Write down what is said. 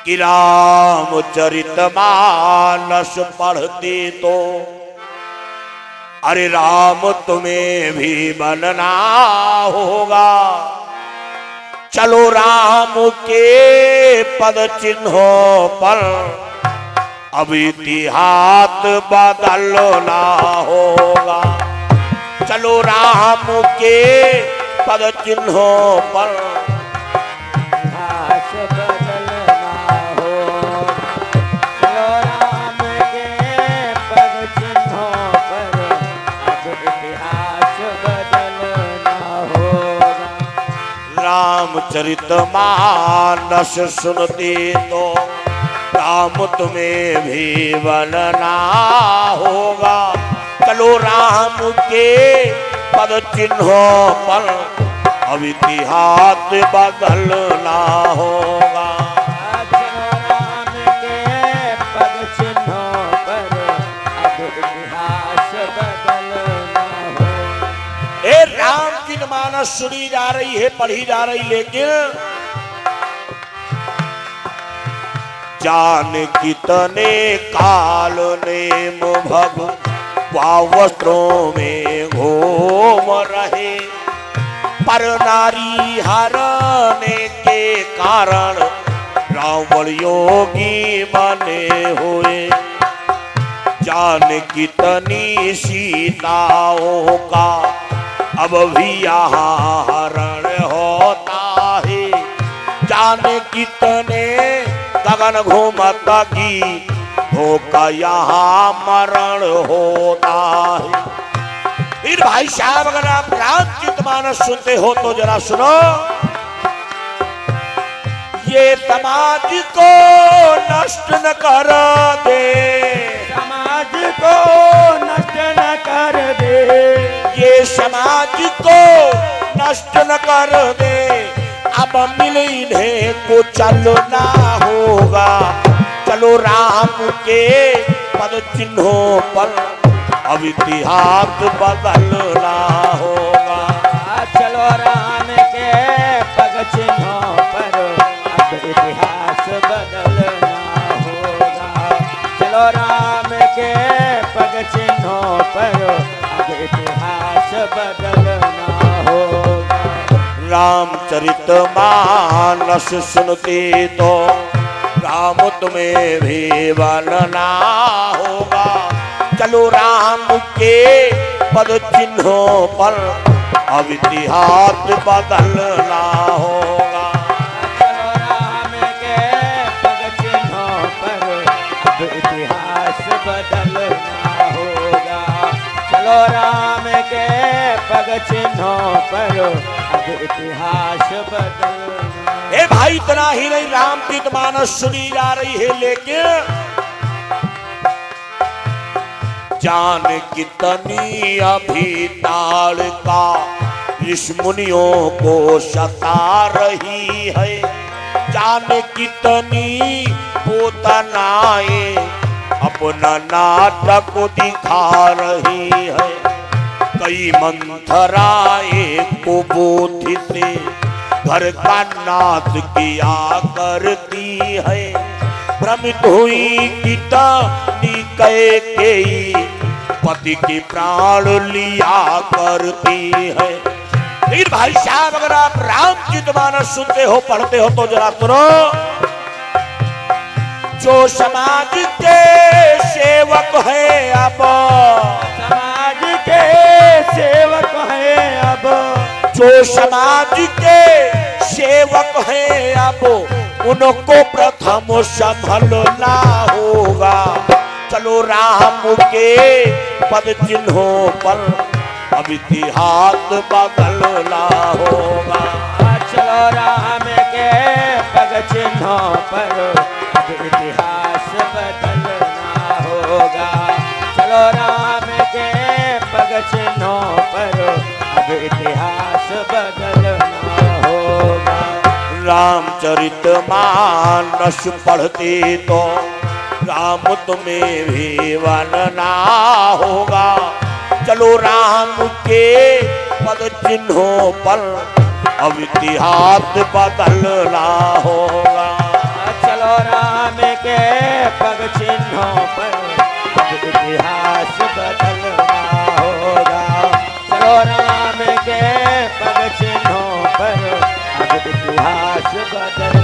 कि रामचरितमानस पढ़ते तो अरे राम तुम्हें भी बनना होगा। चलो राम के पद चिन्हों पर अब इतिहास बदलना होगा। चलो राम के पद चिन्हों पर इतिहास बदलना होगा। चलो राम के पद चिन्हों पर अब इतिहास बदलना होगा। रामचरितमानस सुनते तो राम तुम्हें भी बनना होगा। चलो राम के पद चिन्हों पर अब इतिहास बदलना होगा। चलो राम के पद चिन्हों पर अब इतिहास बदलना होगा। ए रामचरितमानस सुनी जा रही है, पढ़ी जा रही, लेकिन जान कितने काल नेम भगवा वस्त्रों में घूम रहे, पर नारी हरने के कारण रावण योगी बने हुए। जान कितनी सीताओं का अब भी यहाँ हरण होता है। जान कितने गगन घूमत की धोखा यहाँ मरण होता है। फिर भाई साहब अगर आप रामचरितमानस सुनते हो तो जरा सुनो। ये समाज को नष्ट न कर दे, समाज को नष्ट न कर दे, ये समाज को नष्ट न कर दे। अब मिल इन्हें को चलना होगा। चलो राम के पद चिन्हों पर अब इतिहास बदलना होगा। चलो राम के पद चिन्हों पर अब इतिहास बदलना होगा। चलो राम के पद चिन्हों पर अब इतिहास बदलना होगा। रामचरितमानस सुनते तो राम तुम्हें भी बनना होगा। चलो राम के पद चिन्हों पर अब इतिहास बदलना होगा। चलो राम के पद चिन्हों पर अब इतिहास बदलना होगा। चलो राम के पद चिन्हों पर अब इतिहास बदलना। ए भाई इतना ही नहीं, रामचरितमानस सुनी जा रही है, लेकिन जान कितनी अभी ताड़ का ऋषि-मुनियों को सता रही है। जान कितनी पूतनाएं अपना नाटक दिखा रही है। कई मंथराएं कुबुद्धि से घर का नाश किया करती है। भ्रमित हुई कितनी कैकेयी पति की प्राण लिया करती है। लेकिन भाई साहब अगर आप रामचरितमानस सुनते हो, पढ़ते हो तो जरा सुनो। जो समाज के सेवक है अब, समाज के सेवक है अब, जो समाज के सेवक है अब, उनको प्रथम संभलना होगा। चलो राम के पद चिन्हों पर अब इतिहास बदलना होगा। चलो राम के पद चिन्हों पर अब इतिहास बदलना होगा। चलो राम के पद चिन्हों पर अब इतिहास बदलना होगा। रामचरितमानस पढ़ते तो राम तुम्हें भी बनना होगा। चलो राम के पद चिन्हों पर अब इतिहास बदलना होगा। चलो राम बदलना